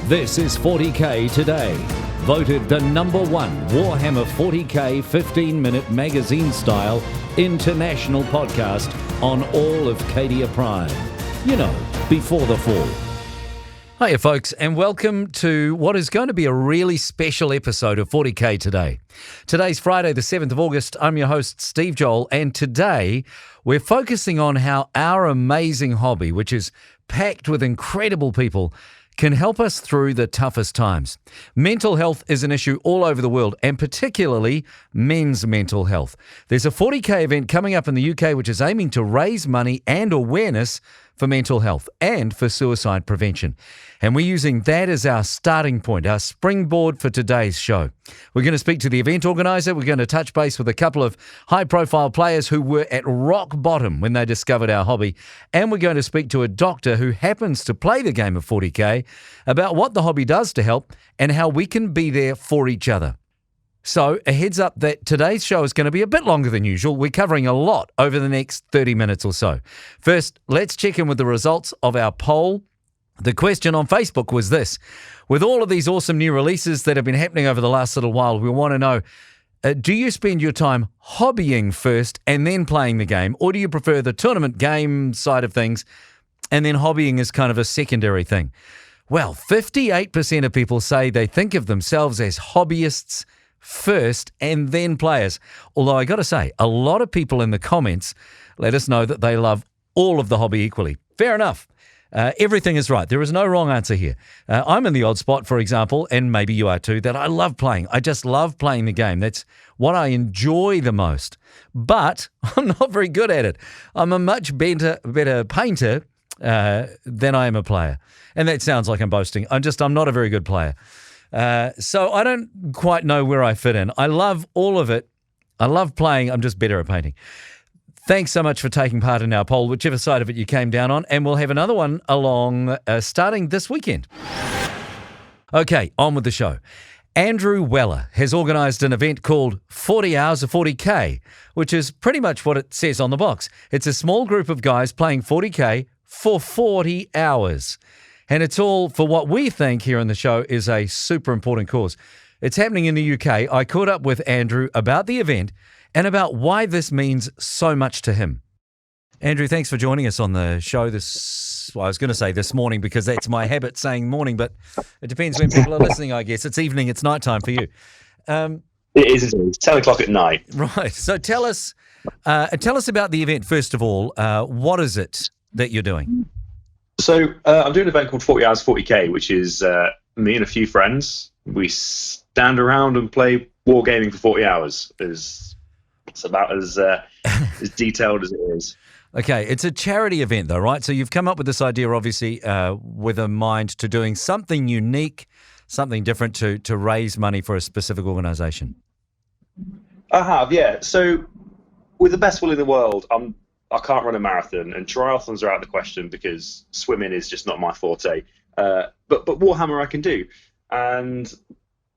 This is 40K Today, voted the #1 Warhammer 40K 15-minute magazine-style international podcast on all of Cadia Prime. You know, before the fall. Hiya folks, and welcome to what is going to be a really special episode of 40K Today. Today's Friday the 7th of August. I'm your host, Steve Joel, and today we're focusing on how our amazing hobby, which is packed with incredible people, can help us through the toughest times. Mental health is an issue all over the world, and particularly men's mental health. There's a 40K event coming up in the UK which is aiming to raise money and awareness for mental health and for suicide prevention. And we're using that as our starting point, our springboard for today's show. We're going to speak to the event organizer. We're going to touch base with a couple of high-profile players who were at rock bottom when they discovered our hobby. And we're going to speak to a doctor who happens to play the game of 40K about what the hobby does to help and how we can be there for each other. So, a heads up that today's show is going to be a bit longer than usual. We're covering a lot over the next 30 minutes or so. First, let's check in with the results of our poll. The question on Facebook was this: with all of these awesome new releases that have been happening over the last little while, we want to know, do you spend your time hobbying first and then playing the game, or do you prefer the tournament game side of things and then hobbying is kind of a secondary thing? Well, 58% of people say they think of themselves as hobbyists first and then players. Although I got to say, a lot of people in the comments let us know that they love all of the hobby equally. Fair enough. Everything is right. There is no wrong answer here. I'm in the odd spot, for example, and maybe you are too, that I love playing. I just love playing the game. That's what I enjoy the most. But I'm not very good at it. I'm a much better painter than I am a player. And that sounds like I'm boasting. I'm not a very good player. So I don't quite know where I fit in. I love all of it. I love playing. I'm just better at painting. Thanks so much for taking part in our poll, whichever side of it you came down on. And we'll have another one along starting this weekend. Okay, on with the show. Andrew Weller has organised an event called 40 Hours of 40K, which is pretty much what it says on the box. It's a small group of guys playing 40K for 40 hours. And it's all for what we think here on the show is a super important cause. It's happening in the UK. I caught up with Andrew about the event and about why this means so much to him. Andrew, thanks for joining us on the show I was going to say this morning because that's my habit saying morning, but it depends when people are listening, I guess. It's evening, it's nighttime for you. It is. It's 10 o'clock at night. Right. So tell us about the event, first of all. What is it that you're doing? So I'm doing an event called 40 Hours 40K, which is me and a few friends. We stand around and play wargaming for 40 hours. It's about as detailed as it is. Okay, it's a charity event though, right? So you've come up with this idea, obviously, with a mind to doing something unique, something different to raise money for a specific organisation. I have, yeah. So with the best will in the world, I can't run a marathon, and triathlons are out of the question because swimming is just not my forte. But Warhammer I can do. And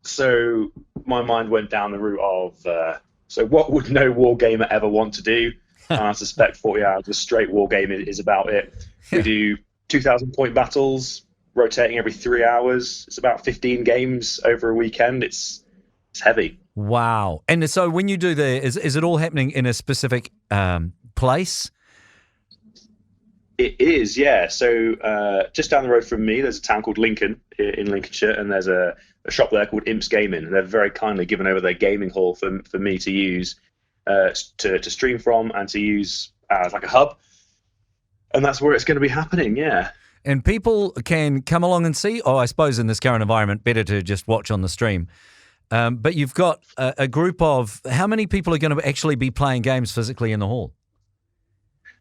so my mind went down the route of, so what would no wargamer ever want to do? And I suspect 40 hours of straight wargaming is about it. We do 2,000-point battles, rotating every 3 hours. It's about 15 games over a weekend. It's heavy. Wow. And so when you do is it all happening in a specific place? It is, yeah. So just down the road from me, there's a town called Lincoln here in Lincolnshire, and there's a shop there called Imps Gaming, and they've very kindly given over their gaming hall for me to use to stream from and to use as like a hub. And that's where it's going to be happening, yeah. And people can come along and see, I suppose in this current environment, better to just watch on the stream. But you've got a group of, how many people are going to actually be playing games physically in the hall?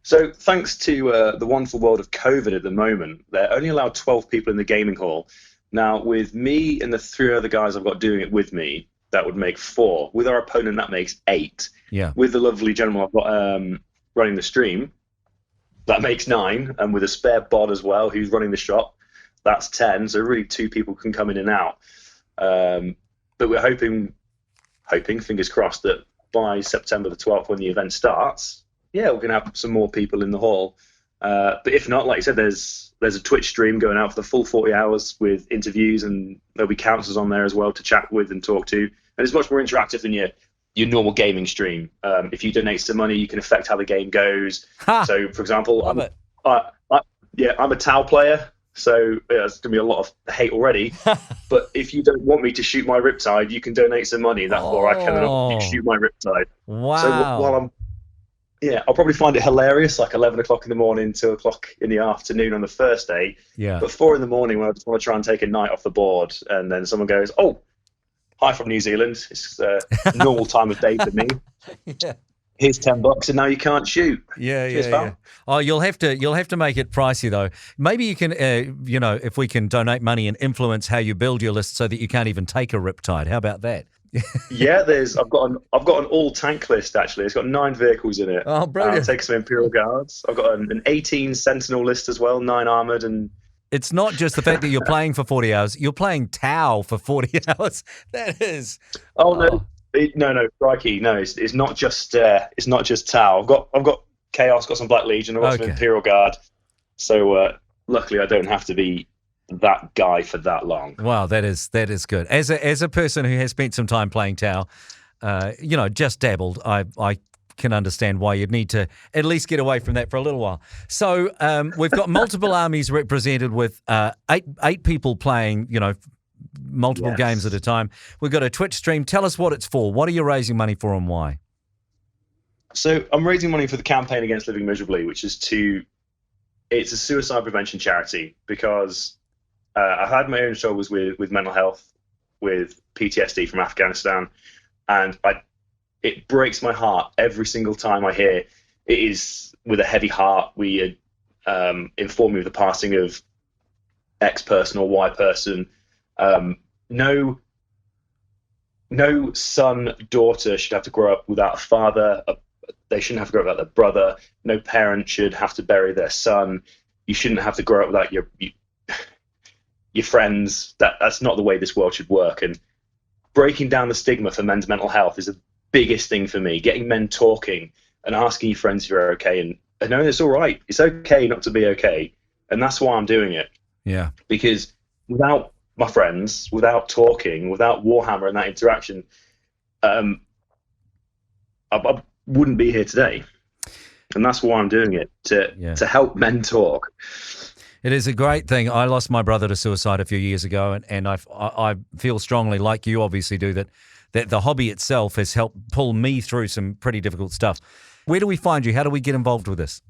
So thanks to the wonderful world of COVID at the moment, they're only allowed 12 people in the gaming hall. Now, with me and the 3 other guys I've got doing it with me, that would make 4. With our opponent, that makes 8. Yeah. With the lovely gentleman I've got running the stream, that makes 9. And with a spare bod as well, who's running the shop, that's 10. So really 2 people can come in and out. But we're hoping, fingers crossed, that by September the 12th, when the event starts, yeah, we're going to have some more people in the hall. But if not, like you said, there's a Twitch stream going out for the full 40 hours with interviews, and there'll be counselors on there as well to chat with and talk to. And it's much more interactive than your normal gaming stream. If you donate some money, you can affect how the game goes. So, for example, I'm a Tau player, so there's going to be a lot of hate already. But if you don't want me to shoot my Riptide, you can donate some money. That's where I can shoot my Riptide. Wow. So while I'll probably find it hilarious, like 11 o'clock in the morning, 2 o'clock in the afternoon on the first day. Yeah. But 4 in the morning when I just want to try and take a night off the board, and then someone goes, "Oh, hi from New Zealand. It's normal time of day for me. Yeah. Here's $10, and now you can't shoot." Yeah, Cheers, yeah, pal. yeah. Oh, you'll have to make it pricey though. Maybe you can, if we can donate money and influence how you build your list so that you can't even take a Riptide. How about that? Yeah, I've got an all tank list actually. It's got 9 vehicles in it. Oh, brilliant! I'll take some Imperial Guards. I've got an 18 Sentinel list as well, 9 armored, and it's not just the fact that you're playing for 40 hours. You're playing Tau for 40 hours. That is. No, crikey, no. It's not just Tau. I've got Chaos, got some Black Legion, I've got some Imperial Guard. So luckily, I don't have to be that guy for that long. Wow, that is good. As a person who has spent some time playing Tau, just dabbled, I can understand why you'd need to at least get away from that for a little while. So we've got multiple armies represented with eight people playing, multiple games at a time. We've got a Twitch stream. Tell us what it's for. What are you raising money for and why? So I'm raising money for the campaign against living miserably, which is it's a suicide prevention charity, because I've had my own struggles with mental health, with PTSD from Afghanistan, and it breaks my heart every single time I hear it is with a heavy heart. We inform me of the passing of X person or Y person. No son, daughter should have to grow up without a father. They shouldn't have to grow up without their brother. No parent should have to bury their son. You shouldn't have to grow up without your friends. That's not the way this world should work. And breaking down the stigma for men's mental health is the biggest thing for me. Getting men talking and asking your friends if you're okay, and knowing it's all right. It's okay not to be okay. And that's why I'm doing it. Yeah. Because without my friends, without talking, without Warhammer and that interaction, I wouldn't be here today. And that's why I'm doing it, to help men talk. It is a great thing. I lost my brother to suicide a few years ago, and I feel strongly, like you obviously do, that the hobby itself has helped pull me through some pretty difficult stuff. Where do we find you? How do we get involved with this?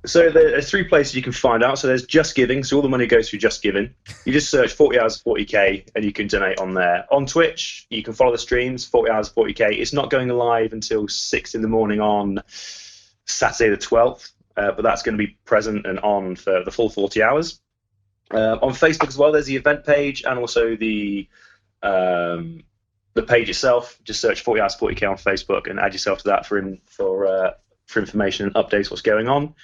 So there's 3 places you can find out. So there's Just Giving. So all the money goes through Just Giving. You just search 40 hours 40k and you can donate on there. On Twitch, you can follow the streams, 40 hours 40k. It's not going live until 6 in the morning on Saturday the 12th, but that's going to be present and on for the full 40 hours. On Facebook as well, there's the event page and also the page itself. Just search 40 hours 40k on Facebook and add yourself to that for information and updates what's going on.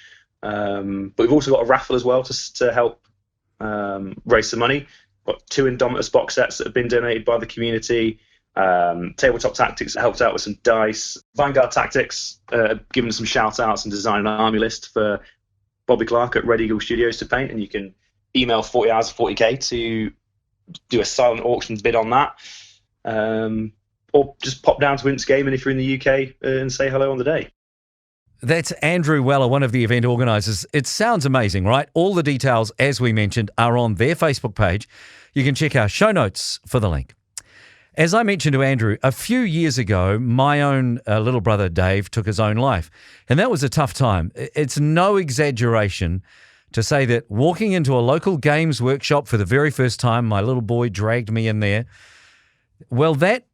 But we've also got a raffle as well to help raise some money. We've got 2 Indomitus box sets that have been donated by the community. Tabletop Tactics helped out with some dice. Vanguard Tactics given some shout outs and designed an army list for Bobby Clark at Red Eagle Studios to paint, and you can email 40 hours 40k to do a silent auction bid on that. Or just pop down to Ints Gaming if you're in the UK and say hello on the day. That's Andrew Weller, one of the event organisers. It sounds amazing, right? All the details, as we mentioned, are on their Facebook page. You can check our show notes for the link. As I mentioned to Andrew, a few years ago, my own little brother Dave took his own life, and that was a tough time. It's no exaggeration to say that walking into a local games workshop for the very first time, my little boy dragged me in there. Well, that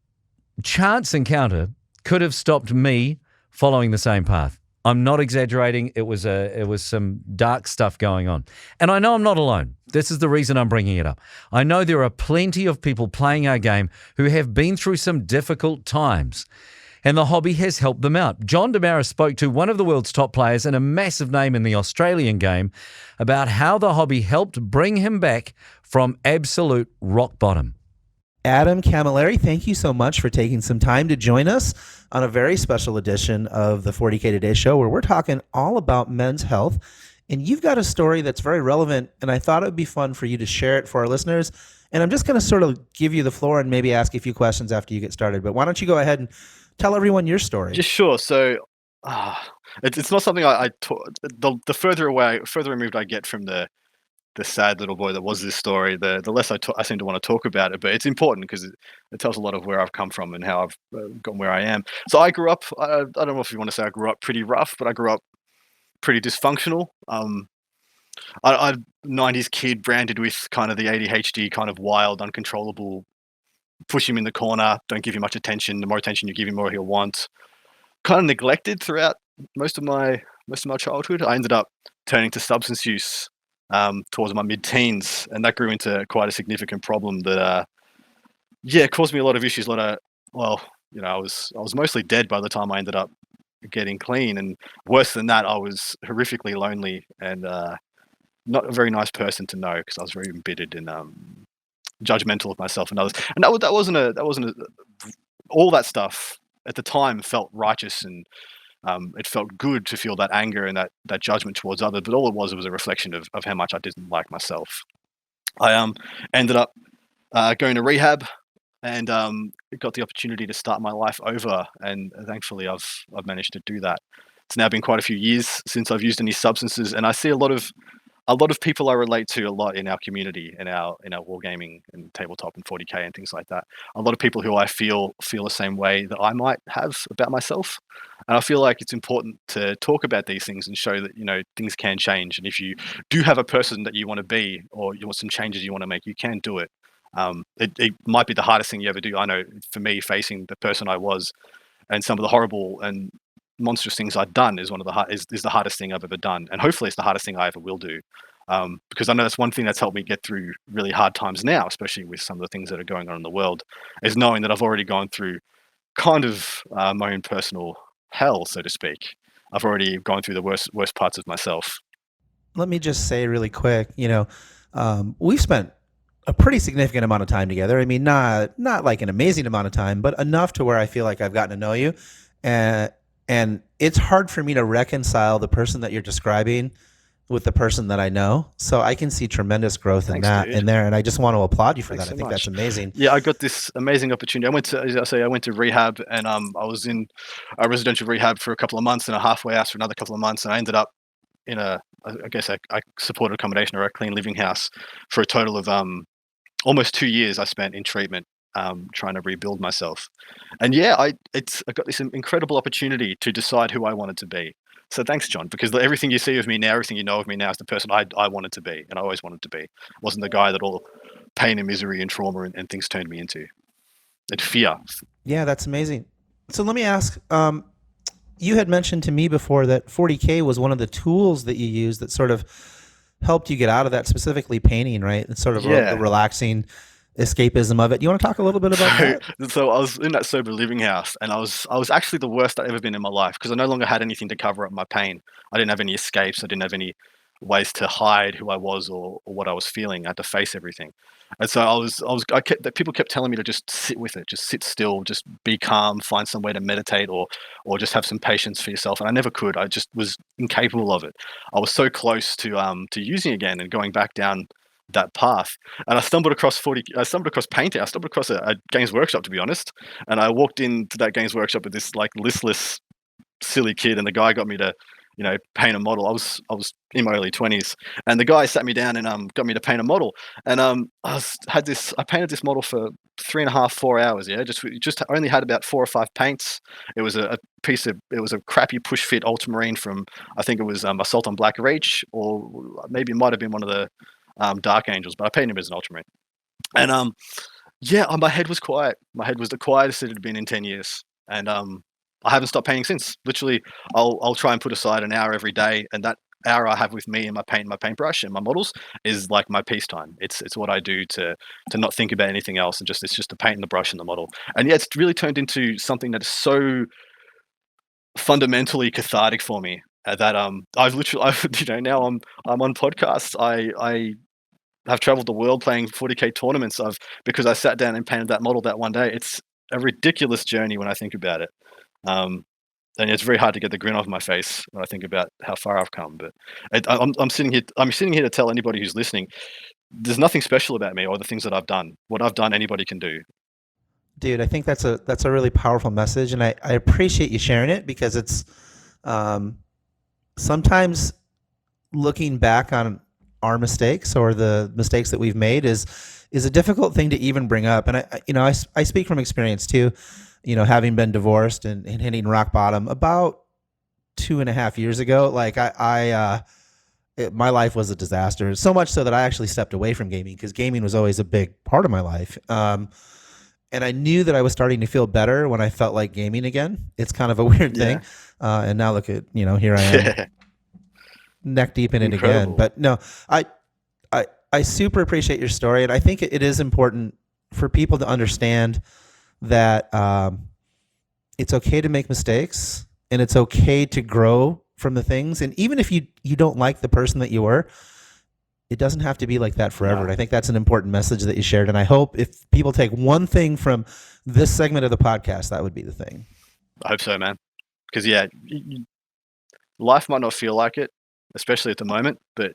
chance encounter could have stopped me following the same path. I'm not exaggerating. It was some dark stuff going on. And I know I'm not alone. This is the reason I'm bringing it up. I know there are plenty of people playing our game who have been through some difficult times, and the hobby has helped them out. John Damaris spoke to one of the world's top players and a massive name in the Australian game about how the hobby helped bring him back from absolute rock bottom. Adam Camilleri, thank you so much for taking some time to join us on a very special edition of the 40K Today show, where we're talking all about men's health. And you've got a story that's very relevant, and I thought it would be fun for you to share it for our listeners. And I'm just going to sort of give you the floor and maybe ask you a few questions after you get started. But why don't you go ahead and tell everyone your story? Yeah, sure. So it's not something I the further removed I get from the sad little boy that was this story, the less I seem to want to talk about it. But it's important because it tells a lot of where I've come from and how I've gotten where I am. So I grew up, I don't know if you want to say I grew up pretty rough, but I grew up pretty dysfunctional. I'm 90s kid branded with kind of the ADHD, kind of wild, uncontrollable, push him in the corner, don't give him much attention. The more attention you give him, the more he'll want. Kind of neglected throughout most of my childhood. I ended up turning to substance use towards my mid-teens, and that grew into quite a significant problem that caused me a lot of issues. I was mostly dead by the time I ended up getting clean, and worse than that, I was horrifically lonely and not a very nice person to know, because I was very embittered and judgmental of myself and others. And that wasn't all that stuff at the time felt righteous, and it felt good to feel that anger and that judgment towards others, but all it was a reflection of how much I didn't like myself. I ended up going to rehab and got the opportunity to start my life over, and thankfully I've managed to do that. It's now been quite a few years since I've used any substances, and I see a lot of people I relate to a lot in our community, in our wargaming and tabletop and 40K and things like that. A lot of people who I feel the same way that I might have about myself. And I feel like it's important to talk about these things and show that, things can change. And if you do have a person that you want to be, or you want some changes you want to make, you can do it. It might be the hardest thing you ever do. I know for me, facing the person I was and some of the horrible and monstrous things I've done is the hardest thing I've ever done, and hopefully it's the hardest thing I ever will do, because I know that's one thing that's helped me get through really hard times now, especially with some of the things that are going on in the world, is knowing that I've already gone through kind of my own personal hell, so to speak. I've already gone through the worst parts of myself. Let me just say really quick, we've spent a pretty significant amount of time together. I mean, not like an amazing amount of time, but enough to where I feel like I've gotten to know you. And it's hard for me to reconcile the person that you're describing with the person that I know. So I can see tremendous growth in there. And I just want to applaud you for that. I think that's amazing. Yeah, I got this amazing opportunity. I went to rehab, and I was in a residential rehab for a couple of months and a halfway house for another couple of months. And I ended up in I supported accommodation or a clean living house for a total of almost 2 years I spent in treatment, trying to rebuild myself. And I got this incredible opportunity to decide who I wanted to be. So thanks, John, because everything you see of me now, everything you know of me now, is the person I wanted to be, and I always wanted to be. I wasn't the guy that all pain and misery and trauma and things turned me into. And fear. Yeah, that's amazing. So let me ask, you had mentioned to me before that 40K was one of the tools that you used that sort of helped you get out of that, specifically painting, right? It's sort of the relaxing escapism of it. You want to talk a little bit about that? So I was in that sober living house, and I was actually the worst I'd ever been in my life, because I no longer had anything to cover up my pain. I didn't have any escapes. I didn't have any ways to hide who I was or what I was feeling. I had to face everything. And so people kept telling me to just sit with it, just sit still, just be calm, find some way to meditate or just have some patience for yourself. And I never could. I just was incapable of it. I was so close to using again and going back down that path. And I stumbled across painting. I stumbled across a Games Workshop, to be honest. And I walked into that Games Workshop with this like listless, silly kid, and the guy got me to paint a model. I was in my early 20s, and the guy sat me down and got me to paint a model. And I painted this model for 3.5, 4 hours. Yeah, just only had about 4 or 5 paints. It was a crappy push fit ultramarine from, I think it was Assault on Black Reach, or maybe it might have been one of the Dark Angels, but I painted him as an ultramarine. And my head was quiet. My head was the quietest it had been in 10 years, and I haven't stopped painting since. Literally, I'll try and put aside an hour every day, and that hour I have with me and my paintbrush and my models is like my peace time. It's what I do to not think about anything else, and it's just the paint and the brush and the model. And it's really turned into something that is so fundamentally cathartic for me that I've now I'm on podcasts. I have traveled the world playing 40K tournaments because I sat down and painted that model that one day. It's a ridiculous journey when I think about it. And it's very hard to get the grin off my face when I think about how far I've come. But I'm sitting here to tell anybody who's listening, there's nothing special about me or the things that I've done. What I've done, anybody can do. Dude, I think that's a really powerful message, and I appreciate you sharing it, because it's sometimes looking back on our mistakes or the mistakes that we've made is a difficult thing to even bring up. And I speak from experience too, having been divorced and hitting rock bottom about 2.5 years ago. Like my life was a disaster, so much so that I actually stepped away from gaming, because gaming was always a big part of my life. And I knew that I was starting to feel better when I felt like gaming again. It's kind of a weird thing. And now look at, here I am neck deep in it again. But no, I super appreciate your story. And I think it is important for people to understand that it's okay to make mistakes, and it's okay to grow from the things. And even if you don't like the person that you were, it doesn't have to be like that forever. And I think that's an important message that you shared. And I hope if people take one thing from this segment of the podcast, that would be the thing. I hope so, man. Because life might not feel like it, especially at the moment. But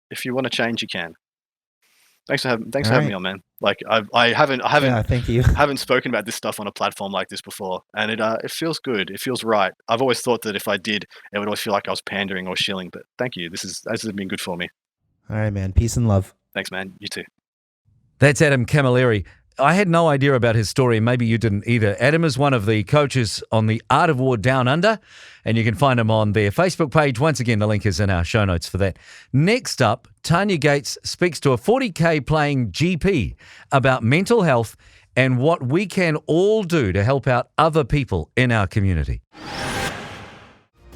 if you want to change, you can. Thanks for having me on, man. Like I haven't thank you. haven't spoken about this stuff on a platform like this before, and it feels good. It feels right. I've always thought that if I did, it would always feel like I was pandering or shilling. But thank you. This has been good for me. All right, man. Peace and love. Thanks, man. You too. That's Adam Camilleri. I had no idea about his story, and maybe you didn't either. Adam is one of the coaches on the Art of War Down Under, and you can find him on their Facebook page. Once again, the link is in our show notes for that. Next up, Tanya Gates speaks to a 40K playing GP about mental health and what we can all do to help out other people in our community.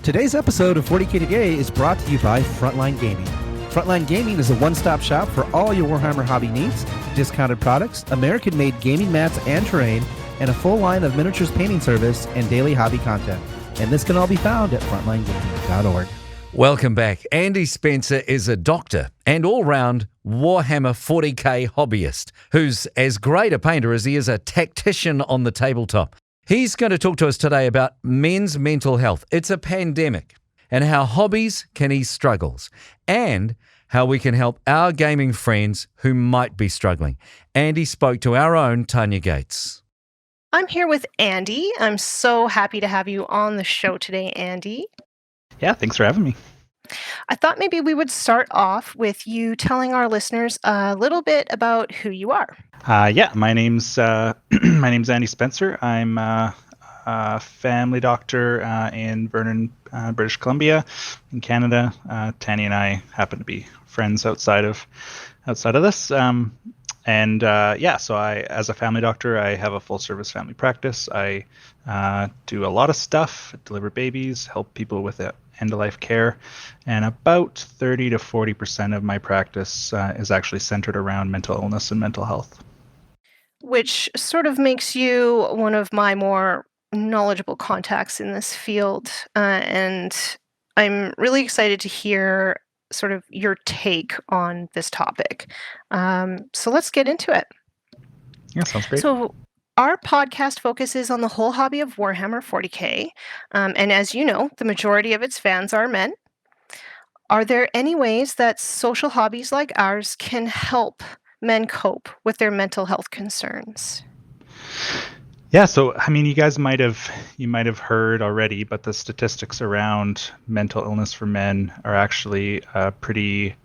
Today's episode of 40K Today is brought to you by Frontline Gaming. Frontline Gaming is a one-stop shop for all your Warhammer hobby needs, discounted products, American-made gaming mats and terrain, and a full line of miniatures painting service and daily hobby content. And this can all be found at frontlinegaming.org. Welcome back. Andy Spencer is a doctor and all-round Warhammer 40K hobbyist who's as great a painter as he is a tactician on the tabletop. He's going to talk to us today about men's mental health. It's a pandemic, and how hobbies can ease struggles, and how we can help our gaming friends who might be struggling. Andy spoke to our own Tanya Gates. I'm here with Andy. I'm so happy to have you on the show today, Andy. Yeah, thanks for having me. I thought maybe we would start off with you telling our listeners a little bit about who you are. My name's Andy Spencer. I'm a family doctor in Vernon, British Columbia, in Canada. Tanya and I happen to be friends outside of this. So I, as a family doctor, I have a full service family practice. I do a lot of stuff, deliver babies, help people with end of life care, and about 30 to 40% of my practice is actually centered around mental illness and mental health. Which sort of makes you one of my more knowledgeable contacts in this field, and I'm really excited to hear sort of your take on this topic. So let's get into it. Yeah, sounds great. So our podcast focuses on the whole hobby of Warhammer 40K, and as you know, the majority of its fans are men. Are there any ways that social hobbies like ours can help men cope with their mental health concerns? Yeah, so I mean, you might have heard already, but the statistics around mental illness for men are actually pretty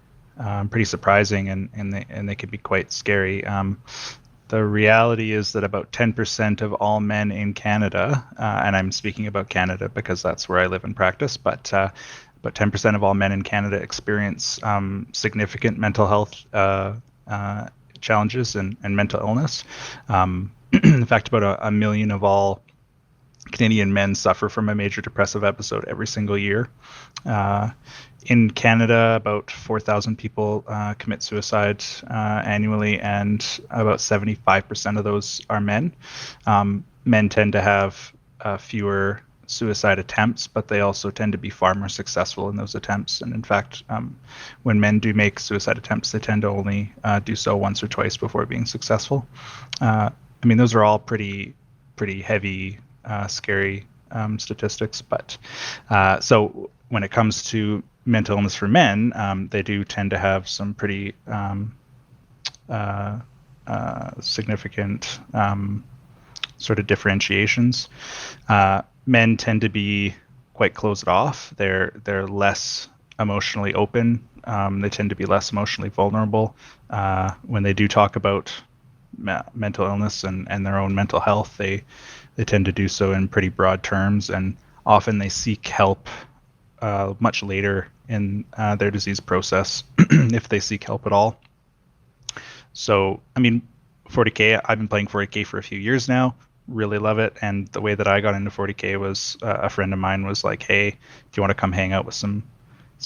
surprising, and they can be quite scary. The reality is that about 10% of all men in Canada, and I'm speaking about Canada because that's where I live and practice, but about 10% of all men in Canada experience significant mental health challenges and mental illness. In fact, about a million of all Canadian men suffer from a major depressive episode every single year. In Canada, about 4,000 people commit suicide annually, and about 75% of those are men. Men tend to have fewer suicide attempts, but they also tend to be far more successful in those attempts. And in fact, when men do make suicide attempts, they tend to only do so once or twice before being successful. I mean, those are all pretty heavy, scary statistics. But so when it comes to mental illness for men, they do tend to have some pretty significant sort of differentiations. Men tend to be quite closed off. They're less emotionally open. They tend to be less emotionally vulnerable. When they do talk about mental illness and their own mental health, they tend to do so in pretty broad terms, and often they seek help much later in their disease process, if they seek help at all. So, I mean, 40K, I've been playing 40K for a few years now. Really love it. And the way that I got into 40K was a friend of mine was like, hey, do you want to come hang out with some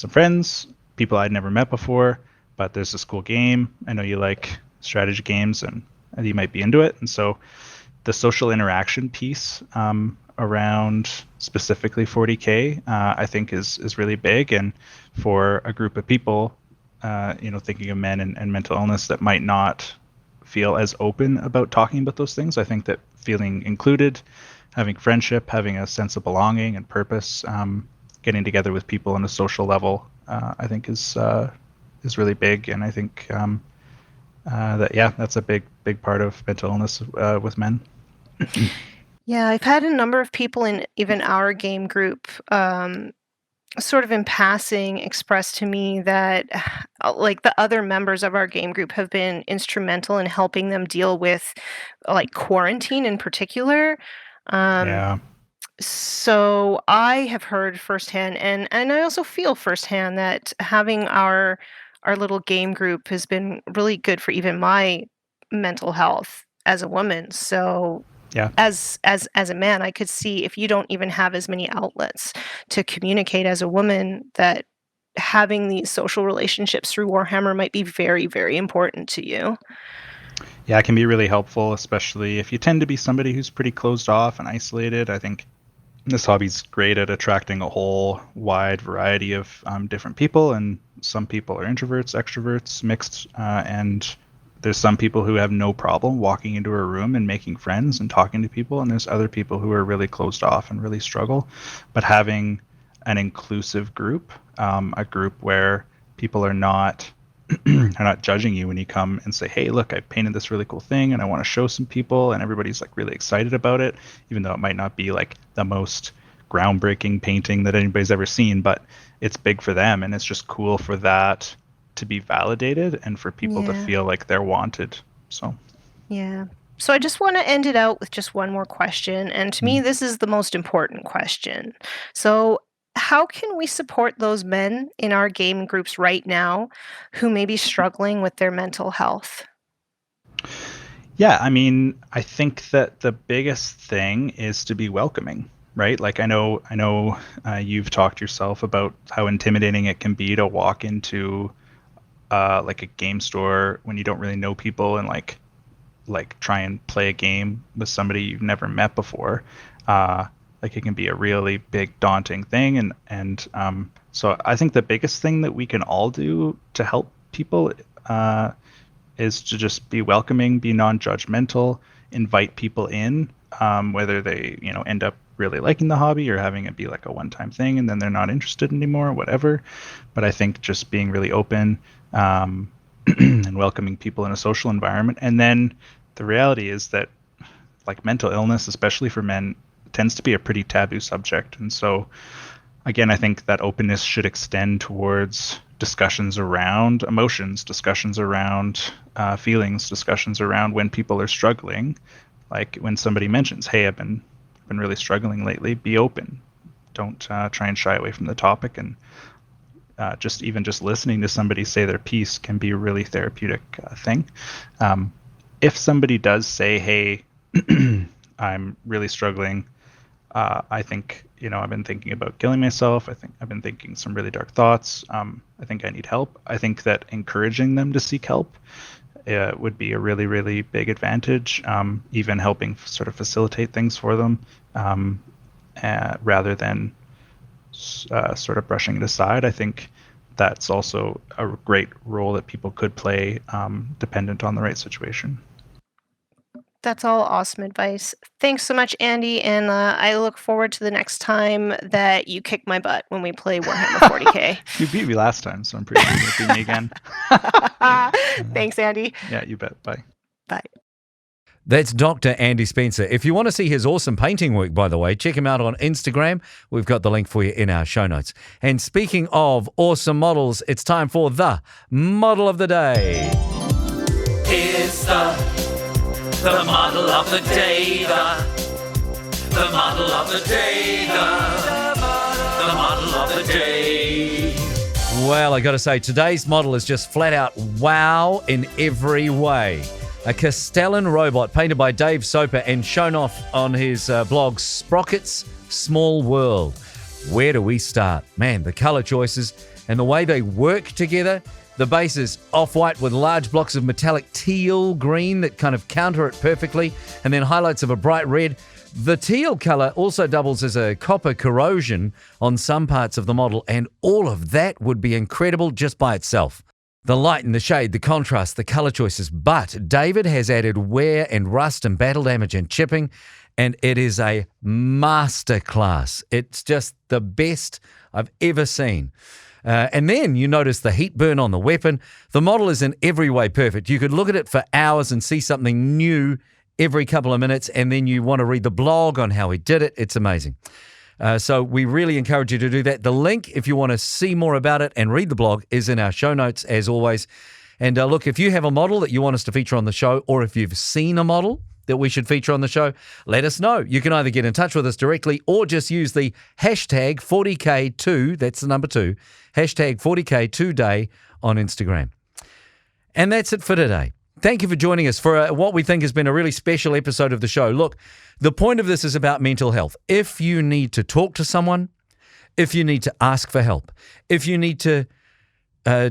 friends, people I'd never met before, but there's this cool game. I know you like strategy games and you might be into it. And so the social interaction piece around specifically 40K, I think is really big. And for a group of people, thinking of men and mental illness that might not feel as open about talking about those things, I think that feeling included, having friendship, having a sense of belonging and purpose, getting together with people on a social level, I think is really big. And I think that's a big part of mental illness with men. Yeah, I've had a number of people in even our game group sort of in passing express to me that like the other members of our game group have been instrumental in helping them deal with like quarantine in particular. So I have heard firsthand, and I also feel firsthand that having our little game group has been really good for even my mental health as a woman. So Yeah. as a man, I could see if you don't even have as many outlets to communicate as a woman, that having these social relationships through Warhammer might be very, very important to you. Yeah, it can be really helpful, especially if you tend to be somebody who's pretty closed off and isolated. I think this hobby's great at attracting a whole wide variety of different people, and some people are introverts, extroverts, mixed, and there's some people who have no problem walking into a room and making friends and talking to people, and there's other people who are really closed off and really struggle. But having an inclusive group, a group where people are not judging you when you come and say, hey, look, I painted this really cool thing and I want to show some people, and everybody's like really excited about it, even though it might not be like the most groundbreaking painting that anybody's ever seen, but it's big for them, and it's just cool for that to be validated and for people to feel like they're wanted. So I just want to end it out with just one more question, and to me this is the most important question. So how can we support those men in our game groups right now who may be struggling with their mental health? Yeah, I mean, I think that the biggest thing is to be welcoming, right? Like I know you've talked yourself about how intimidating it can be to walk into like a game store when you don't really know people and like try and play a game with somebody you've never met before. Like it can be a really big daunting thing, and so I think the biggest thing that we can all do to help people is to just be welcoming, be non-judgmental, invite people in, whether they end up really liking the hobby or having it be like a one-time thing and then they're not interested anymore, whatever. But I think just being really open and welcoming people in a social environment. And then the reality is that like mental illness, especially for men, tends to be a pretty taboo subject. And so again, I think that openness should extend towards discussions around emotions, discussions around feelings, discussions around when people are struggling. Like when somebody mentions, hey, I've been really struggling lately, be open. Don't try and shy away from the topic. And just listening to somebody say their piece can be a really therapeutic thing. If somebody does say, hey, I'm really struggling, I think, I've been thinking about killing myself. I think I've been thinking some really dark thoughts. I think I need help. I think that encouraging them to seek help would be a really, really big advantage, even helping sort of facilitate things for them. rather than sort of brushing it aside. I think that's also a great role that people could play, dependent on the right situation. That's all awesome advice. Thanks so much, Andy, and I look forward to the next time that you kick my butt when we play Warhammer 40K. You beat me last time, so I'm pretty sure you'll beat me again. Thanks, Andy. Yeah, you bet. Bye. Bye. That's Dr. Andy Spencer. If you want to see his awesome painting work, by the way, check him out on Instagram. We've got the link for you in our show notes. And speaking of awesome models, it's time for the Model of the Day. It's the model of the day, the model of the day, the model of the day. Well, I got to say, today's model is just flat out wow in every way. A Castellan robot painted by Dave Soper and shown off on his blog, Sprocket's Small World. Where do we start? Man, the color choices and the way they work together. The base is off-white with large blocks of metallic teal green that kind of counter it perfectly, and then highlights of a bright red. The teal color also doubles as a copper corrosion on some parts of the model, and all of that would be incredible just by itself. The light and the shade, the contrast, the color choices. But David has added wear and rust and battle damage and chipping, and it is a masterclass. It's just the best I've ever seen. And then you notice the heat burn on the weapon. The model is in every way perfect. You could look at it for hours and see something new every couple of minutes, and then you want to read the blog on how he did it. It's amazing. So we really encourage you to do that. The link, if you want to see more about it and read the blog, is in our show notes, as always. And look, if you have a model that you want us to feature on the show, or if you've seen a model that we should feature on the show, let us know. You can either get in touch with us directly or just use the hashtag 40K2, that's the number 2, hashtag 40K2day on Instagram. And that's it for today. Thank you for joining us for what we think has been a really special episode of the show. Look, the point of this is about mental health. If you need to talk to someone, if you need to ask for help, if you need to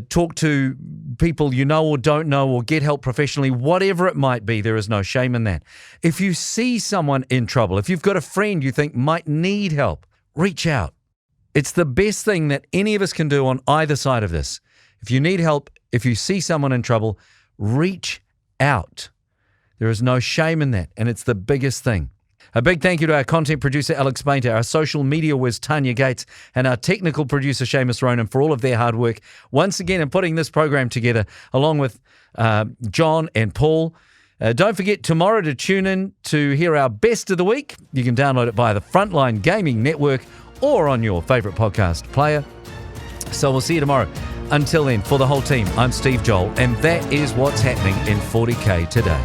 talk to people you know or don't know or get help professionally, whatever it might be, there is no shame in that. If you see someone in trouble, if you've got a friend you think might need help, reach out. It's the best thing that any of us can do on either side of this. If you need help, if you see someone in trouble, reach out. There is no shame in that, and it's the biggest thing. A big thank you to our content producer, Alex Painter, our social media whiz, Tanya Gates, and our technical producer, Seamus Ronan, for all of their hard work once again in putting this program together, along with John and Paul. Don't forget tomorrow to tune in to hear our best of the week. You can download it via the Frontline Gaming Network or on your favourite podcast player. So we'll see you tomorrow. Until then, for the whole team, I'm Steve Joel, and that is what's happening in 40K today.